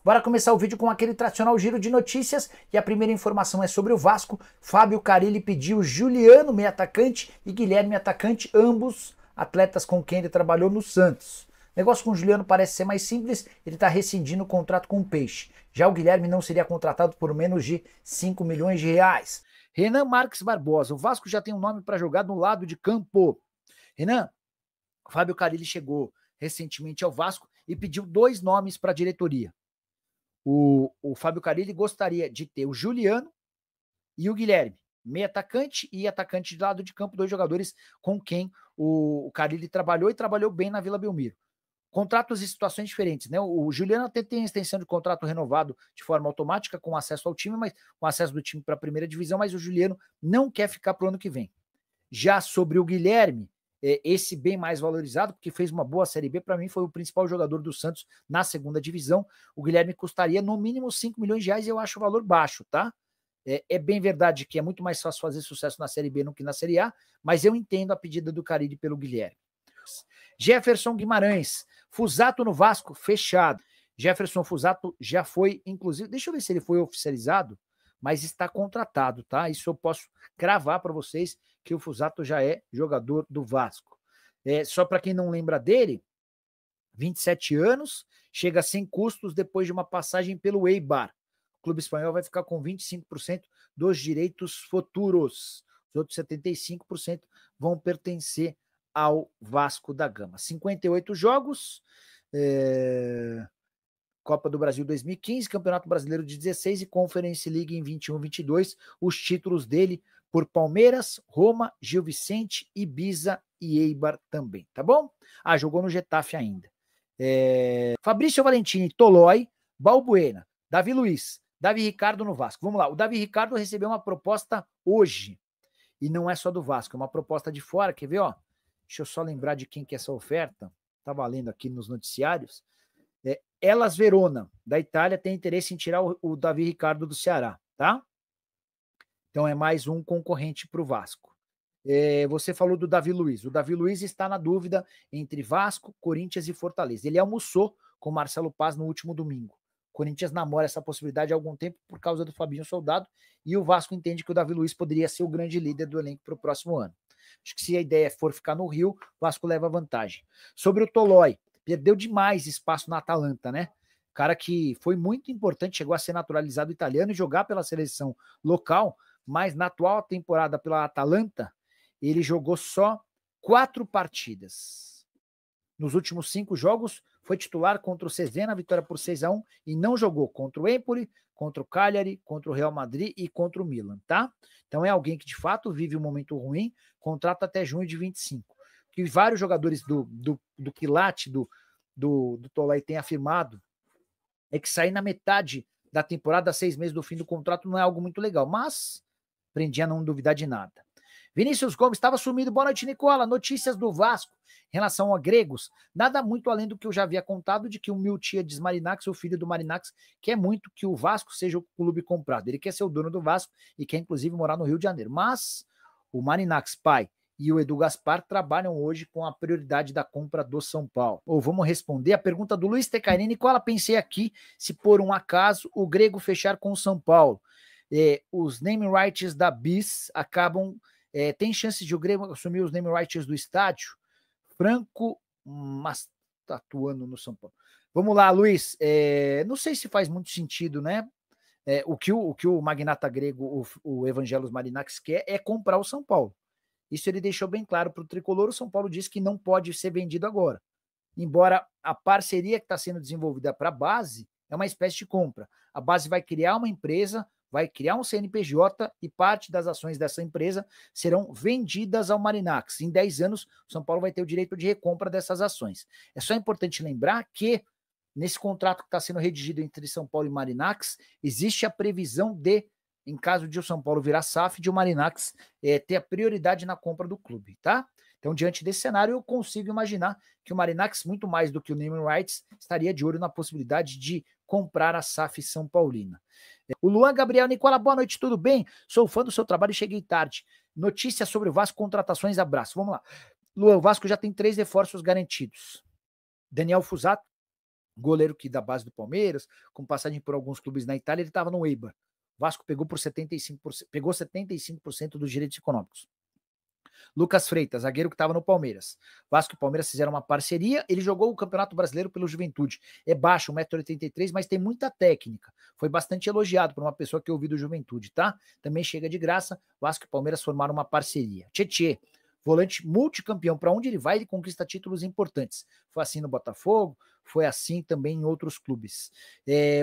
Bora começar o vídeo com aquele tradicional giro de notícias e a primeira informação é sobre o Vasco. Fábio Carille pediu Juliano, meio atacante, e Guilherme, atacante, ambos atletas com quem ele trabalhou no Santos. O negócio com o Juliano parece ser mais simples, ele está rescindindo o contrato com o Peixe. Já o Guilherme não seria contratado por menos de 5 milhões de reais. Renan Marques Barbosa, o Vasco já tem um nome para jogar no lado de campo. Renan, Fábio Carille chegou recentemente ao Vasco e pediu 2 nomes para a diretoria. O Fábio Carille gostaria de ter o Juliano e o Guilherme, meio atacante e atacante de lado de campo, 2 jogadores com quem o Carille trabalhou e trabalhou bem na Vila Belmiro. Contratos e situações diferentes, né? O Juliano até tem extensão de contrato renovado de forma automática com acesso ao time, mas com acesso do time para a primeira divisão, mas o Juliano não quer ficar para o ano que vem. Já sobre o Guilherme, esse bem mais valorizado, porque fez uma boa Série B, para mim foi o principal jogador do Santos na segunda divisão. O Guilherme custaria no mínimo 5 milhões de reais e eu acho o valor baixo, tá? É bem verdade que é muito mais fácil fazer sucesso na Série B do que na Série A, mas eu entendo a pedida do Carille pelo Guilherme. Jefferson Guimarães, Fuzato no Vasco, fechado. Jefferson Fuzato já foi, inclusive, deixa eu ver se ele foi oficializado, mas está contratado, tá? Isso eu posso cravar para vocês que o Fuzato já é jogador do Vasco. Só para quem não lembra dele, 27 anos, chega sem custos depois de uma passagem pelo Eibar. O clube espanhol vai ficar com 25% dos direitos futuros. Os outros 75% vão pertencer ao Vasco da Gama. 58 jogos, Copa do Brasil 2015, Campeonato Brasileiro de 16 e Conference League em 21-22. Os títulos dele por Palmeiras, Roma, Gil Vicente, Ibiza e Eibar também, tá bom? Jogou no Getafe ainda. Fabrício Valentini, Tolói, Balbuena, Davi Luiz, Davi Ricardo no Vasco. Vamos lá, o Davi Ricardo recebeu uma proposta hoje, e não é só do Vasco, é uma proposta de fora, quer ver, ó? Deixa eu só lembrar de quem que é essa oferta, tá valendo aqui nos noticiários. Elas Verona, da Itália, tem interesse em tirar o Davi Ricardo do Ceará, tá? Então é mais um concorrente para o Vasco. Você falou do Davi Luiz. O Davi Luiz está na dúvida entre Vasco, Corinthians e Fortaleza. Ele almoçou com o Marcelo Paz no último domingo. O Corinthians namora essa possibilidade há algum tempo por causa do Fabinho Soldado e o Vasco entende que o Davi Luiz poderia ser o grande líder do elenco para o próximo ano. Acho que se a ideia for ficar no Rio, o Vasco leva vantagem. Sobre o Tolói, perdeu demais espaço na Atalanta, né? Cara que foi muito importante, chegou a ser naturalizado italiano e jogar pela seleção local, mas na atual temporada pela Atalanta, ele jogou só 4 partidas. Nos últimos 5 jogos, foi titular contra o Cesena, vitória por 6-1, e não jogou contra o Empoli, contra o Cagliari, contra o Real Madrid e contra o Milan, tá? Então é alguém que de fato vive um momento ruim, contrato até junho de 25. Que vários jogadores do quilate, do Tolói têm afirmado, é que sair na metade da temporada, 6 meses do fim do contrato, não é algo muito legal, mas aprendi a não duvidar de nada. Vinícius Gomes estava sumido. Boa noite, Nicola. Notícias do Vasco em relação a gregos. Nada muito além do que eu já havia contado de que o Miltiades Marinax, o filho do Marinax, quer muito que o Vasco seja o clube comprado. Ele quer ser o dono do Vasco e quer, inclusive, morar no Rio de Janeiro. Mas o Marinax, pai, e o Edu Gaspar trabalham hoje com a prioridade da compra do São Paulo. Vamos responder a pergunta do Luiz Tecarini. Nicola, pensei aqui se por um acaso o grego fechar com o São Paulo. Os name rights da BIS acabam... tem chances de o Grêmio assumir os name rights do estádio? Franco, mas tá atuando no São Paulo. Vamos lá, Luiz. Não sei se faz muito sentido, né? O que o magnata grego, o Evangelos Marinax, quer é comprar o São Paulo. Isso ele deixou bem claro para o Tricolor. O São Paulo disse que não pode ser vendido agora. Embora a parceria que está sendo desenvolvida para a base é uma espécie de compra. A base vai criar uma empresa, vai criar um CNPJ e parte das ações dessa empresa serão vendidas ao Marinax. Em 10 anos, o São Paulo vai ter o direito de recompra dessas ações. É só importante lembrar que, nesse contrato que está sendo redigido entre São Paulo e Marinax, existe a previsão de, em caso de o São Paulo virar SAF, de o Marinax ter a prioridade na compra do clube, tá? Então, diante desse cenário, eu consigo imaginar que o Marinax, muito mais do que o naming rights, estaria de olho na possibilidade de comprar a SAF São Paulina. O Luan Gabriel, Nicola, boa noite, tudo bem? Sou fã do seu trabalho e cheguei tarde. Notícias sobre o Vasco, contratações, abraço. Vamos lá. Luan, o Vasco já tem 3 reforços garantidos. Daniel Fuzato, goleiro que da base do Palmeiras, com passagem por alguns clubes na Itália, ele estava no Eibar. O Vasco pegou 75% dos direitos econômicos. Lucas Freitas, zagueiro que estava no Palmeiras. Vasco e Palmeiras fizeram uma parceria, ele jogou o Campeonato Brasileiro pelo Juventude. É baixo, 1,83 m, mas tem muita técnica. Foi bastante elogiado por uma pessoa que eu ouvi do Juventude, tá? Também chega de graça, Vasco e Palmeiras formaram uma parceria. Tietê, volante multicampeão, para onde ele vai, ele conquista títulos importantes. Foi assim no Botafogo, foi assim também em outros clubes.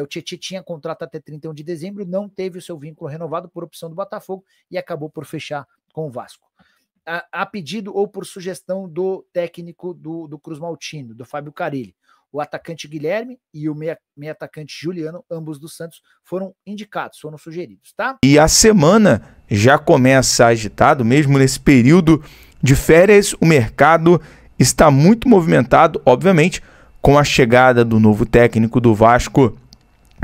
O Tietê tinha contrato até 31 de dezembro, não teve o seu vínculo renovado por opção do Botafogo e acabou por fechar com o Vasco. A pedido ou por sugestão do técnico do Cruz Maltino, do Fábio Carille. O atacante Guilherme e o meia atacante Juliano, ambos do Santos, foram indicados, foram sugeridos, tá? E a semana já começa agitado, mesmo nesse período de férias, o mercado está muito movimentado, obviamente, com a chegada do novo técnico do Vasco,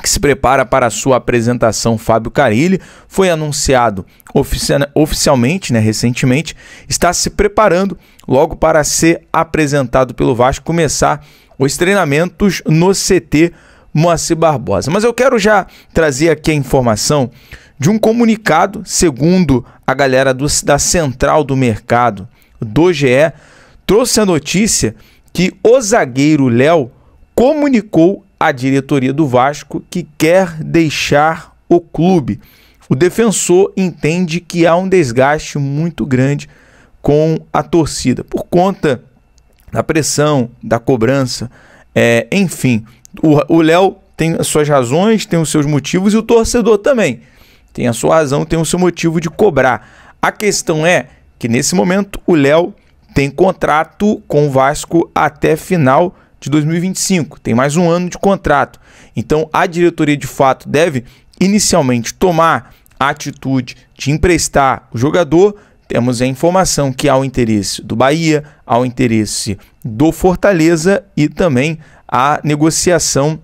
que se prepara para a sua apresentação, Fábio Carille. Foi anunciado oficialmente, recentemente, está se preparando logo para ser apresentado pelo Vasco, começar os treinamentos no CT Moacir Barbosa. Mas eu quero já trazer aqui a informação de um comunicado, segundo a galera da Central do Mercado do GE, trouxe a notícia que o zagueiro Léo comunicou à diretoria do Vasco que quer deixar o clube. O defensor entende que há um desgaste muito grande com a torcida, por conta da pressão, da cobrança, enfim. O Léo tem as suas razões, tem os seus motivos, e o torcedor também tem a sua razão, tem o seu motivo de cobrar. A questão é que nesse momento o Léo tem contrato com o Vasco até final de 2025, tem mais um ano de contrato. Então a diretoria de fato deve inicialmente tomar a atitude de emprestar o jogador. Temos a informação que há o interesse do Bahia, há o interesse do Fortaleza e também a negociação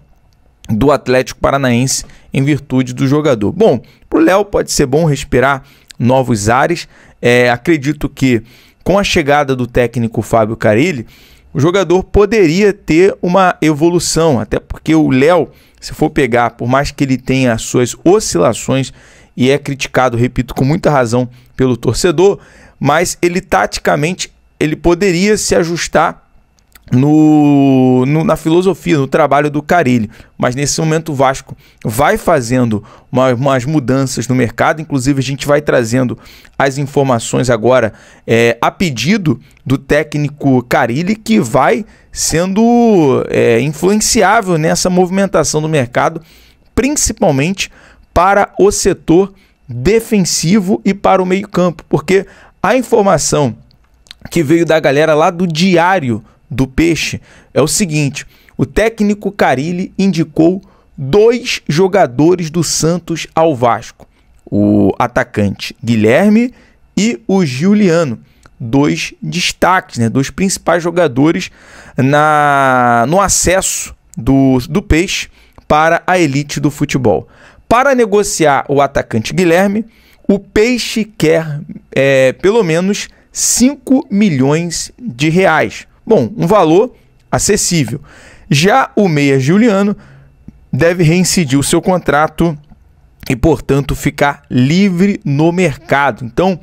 do Atlético Paranaense em virtude do jogador. Bom, para o Léo pode ser bom respirar novos ares. Acredito que com a chegada do técnico Fábio Carille, o jogador poderia ter uma evolução, até porque o Léo, se for pegar, por mais que ele tenha as suas oscilações e é criticado, repito, com muita razão pelo torcedor, mas ele taticamente ele poderia se ajustar na filosofia, no trabalho do Carille. Mas nesse momento o Vasco vai fazendo umas mudanças no mercado, inclusive a gente vai trazendo as informações agora a pedido do técnico Carille, que vai sendo influenciável nessa movimentação do mercado, principalmente para o setor defensivo e para o meio-campo, porque a informação que veio da galera lá do Diário do Peixe é o seguinte: o técnico Carille indicou 2 jogadores do Santos ao Vasco, o atacante Guilherme e o Juliano, 2 destaques, 2 principais jogadores no acesso do Peixe para a elite do futebol. Para negociar o atacante Guilherme, o Peixe quer pelo menos 5 milhões de reais. Bom, um valor acessível. Já o meia Juliano deve reincidir o seu contrato e, portanto, ficar livre no mercado. Então,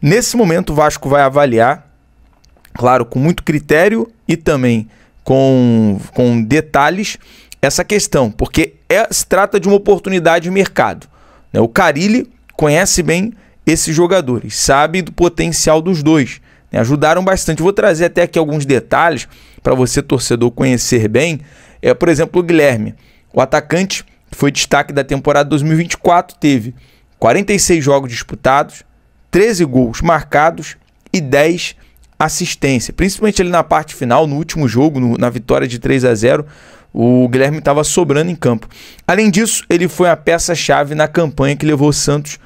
nesse momento, o Vasco vai avaliar, claro, com muito critério e também com detalhes, essa questão, porque se trata de uma oportunidade de mercado. O Carille conhece bem esses jogadores, sabe do potencial dos dois. Ajudaram bastante. Vou trazer até aqui alguns detalhes para você, torcedor, conhecer bem. Por exemplo, o Guilherme, o atacante que foi destaque da temporada 2024, teve 46 jogos disputados, 13 gols marcados e 10 assistências. Principalmente ali na parte final, no último jogo, na vitória de 3-0, o Guilherme estava sobrando em campo. Além disso, ele foi a peça-chave na campanha que levou o Santos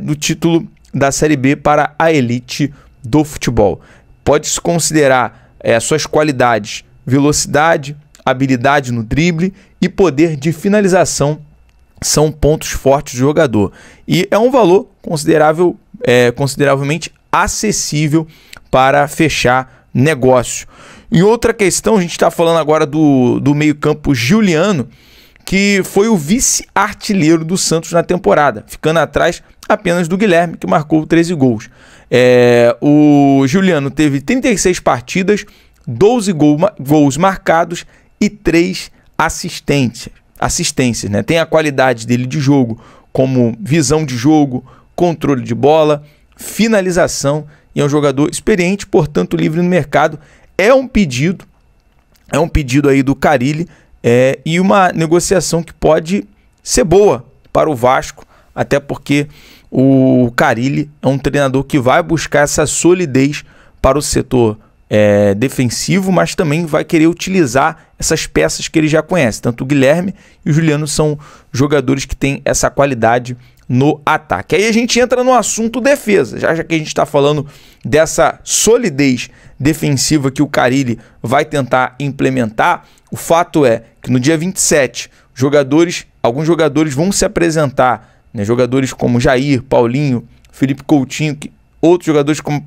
do título da Série B para a elite do futebol. Pode-se considerar suas qualidades: velocidade, habilidade no drible e poder de finalização são pontos fortes do jogador. E é um valor consideravelmente acessível para fechar negócio. Em outra questão, a gente está falando agora do meio-campo Giuliano, que foi o vice-artilheiro do Santos na temporada, ficando atrás apenas do Guilherme, que marcou 13 gols. O Giuliano teve 36 partidas, 12 gols marcados e 3 assistências, né? Tem a qualidade dele de jogo, como visão de jogo, controle de bola, finalização, e é um jogador experiente, portanto livre no mercado. É um pedido aí do Carille, e uma negociação que pode ser boa para o Vasco, até porque o Carille é um treinador que vai buscar essa solidez para o setor defensivo, mas também vai querer utilizar essas peças que ele já conhece. Tanto o Guilherme e o Giuliano são jogadores que têm essa qualidade no ataque. Aí a gente entra no assunto defesa, já que a gente está falando dessa solidez defensiva que o Carille vai tentar implementar. O fato é que no dia 27, alguns jogadores vão se apresentar, né? Jogadores como Jair, Paulinho, Felipe Coutinho, outros jogadores como,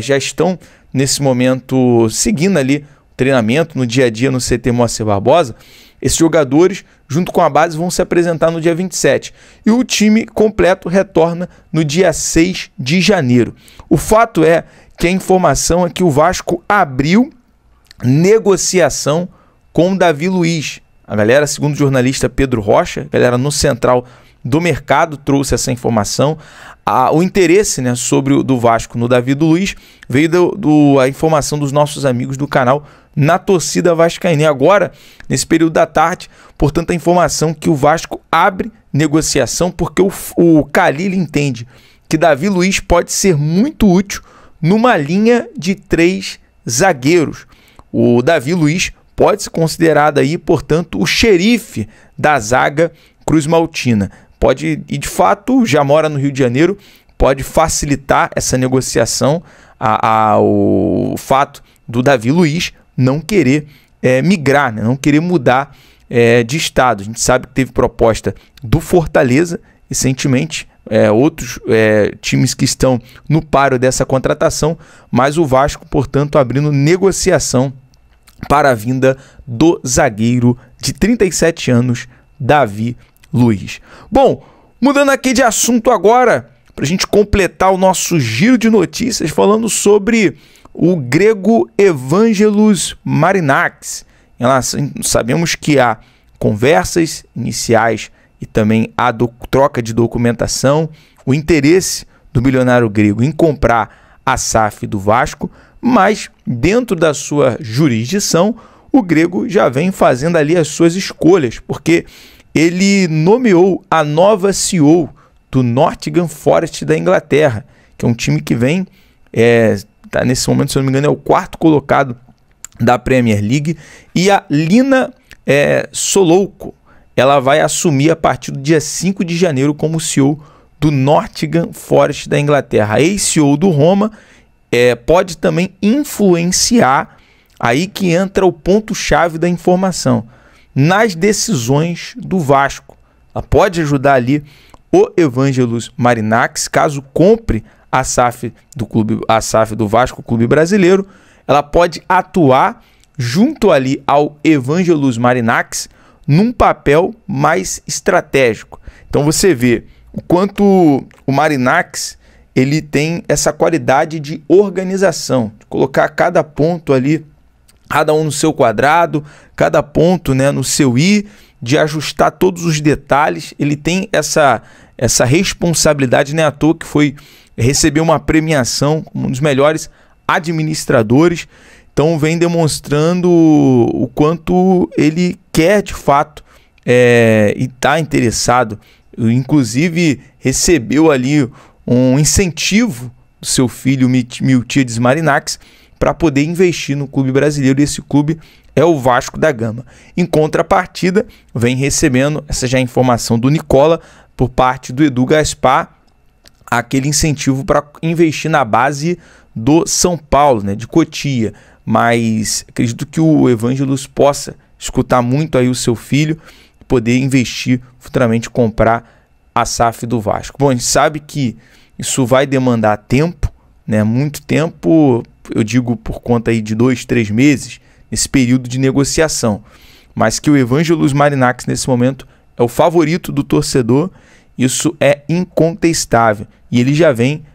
já estão nesse momento seguindo ali o treinamento no dia a dia no CT Moacir Barbosa. Esses jogadores, junto com a base, vão se apresentar no dia 27. E o time completo retorna no dia 6 de janeiro. O fato é que a informação é que o Vasco abriu negociação com o Davi Luiz. A galera, segundo o jornalista Pedro Rocha, a galera no Central do Mercado trouxe essa informação. O interesse, né, do Vasco no Davi Luiz veio da informação dos nossos amigos do canal Na Torcida Vascaína. E agora, nesse período da tarde, portanto, a informação que o Vasco abre negociação porque o Carille entende que Davi Luiz pode ser muito útil numa linha de 3 zagueiros. O Davi Luiz pode ser considerado aí, portanto, o xerife da zaga cruzmaltina. E de fato já mora no Rio de Janeiro, pode facilitar essa negociação, o fato do Davi Luiz não querer migrar, né? Não querer mudar de estado. A gente sabe que teve proposta do Fortaleza recentemente, outros times que estão no páreo dessa contratação, mas o Vasco, portanto, abrindo negociação para a vinda do zagueiro de 37 anos, Davi Luiz. Bom, mudando aqui de assunto agora, para a gente completar o nosso giro de notícias, falando sobre o grego Evangelos Marinakis. Sabemos que há conversas iniciais e também há troca de documentação, o interesse do milionário grego em comprar a SAF do Vasco, mas dentro da sua jurisdição, o grego já vem fazendo ali as suas escolhas, porque ele nomeou a nova CEO do Nottingham Forest da Inglaterra, que é um time que vem, tá nesse momento, se eu não me engano, é o 4º colocado da Premier League, e a Lina Solouco, ela vai assumir a partir do dia 5 de janeiro como CEO do Nottingham Forest da Inglaterra. A ex-CEO do Roma pode também influenciar, aí que entra o ponto-chave da informação, nas decisões do Vasco. Ela pode ajudar ali o Evangelos Marinakis, caso compre a SAF do Vasco, Clube Brasileiro. Ela pode atuar junto ali ao Evangelos Marinakis num papel mais estratégico. Então você vê o quanto o Marinakis ele tem essa qualidade de organização, de colocar cada ponto ali, cada um no seu quadrado, cada ponto, né, no seu i, de ajustar todos os detalhes. Ele tem essa responsabilidade, né, à toa que recebeu uma premiação como um dos melhores administradores. Então vem demonstrando o quanto ele quer de fato e está interessado. Inclusive recebeu ali um incentivo do seu filho Miltiades Marinakis para poder investir no clube brasileiro, e esse clube é o Vasco da Gama. Em contrapartida, vem recebendo, essa já é a informação do Nicola, por parte do Edu Gaspar, aquele incentivo para investir na base do São Paulo, né, de Cotia. Mas acredito que o Evangelos possa escutar muito aí o seu filho e poder investir, futuramente comprar a SAF do Vasco. Bom, a gente sabe que isso vai demandar tempo, né, muito tempo, eu digo por conta aí de 2, 3 meses, nesse período de negociação. Mas que o Evangelos Marinakis nesse momento é o favorito do torcedor, isso é incontestável. E ele já vem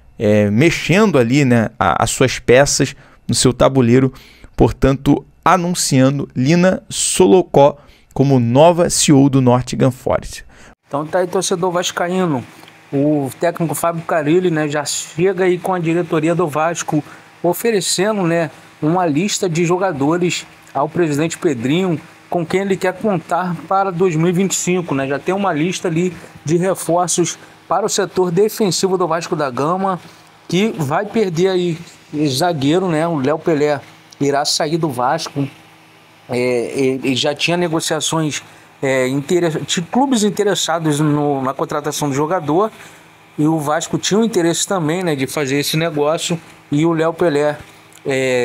mexendo ali, né, as suas peças no seu tabuleiro, portanto, anunciando Lina Solokó como nova CEO do Nottingham Forest. Então tá aí, torcedor vascaíno. O técnico Fábio Carille, né, já chega aí com a diretoria do Vasco oferecendo, né, uma lista de jogadores ao presidente Pedrinho com quem ele quer contar para 2025, né? Já tem uma lista ali de reforços para o setor defensivo do Vasco da Gama, que vai perder aí zagueiro, né? O Léo Pelé irá sair do Vasco. Ele já tinha negociações de clubes interessados na contratação do jogador, e o Vasco tinha um interesse também, né, de fazer esse negócio, e o Léo Pelé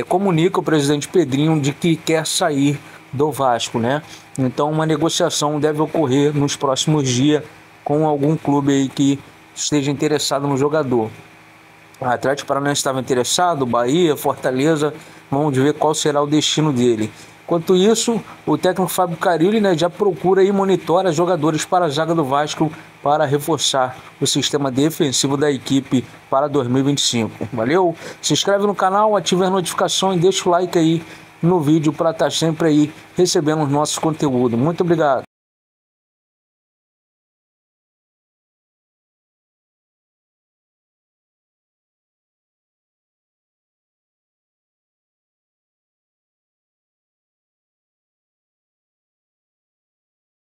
comunica ao presidente Pedrinho de que quer sair do Vasco, né? Então uma negociação deve ocorrer nos próximos dias com algum clube aí que esteja interessado no jogador. O Atlético Paranaense estava interessado, Bahia, Fortaleza, vamos ver qual será o destino dele. Enquanto isso, o técnico Fábio Carille, né, já procura e monitora jogadores para a zaga do Vasco para reforçar o sistema defensivo da equipe para 2025. Valeu? Se inscreve no canal, ative as notificações e deixa o like aí no vídeo para estar sempre aí recebendo os nossos conteúdos. Muito obrigado.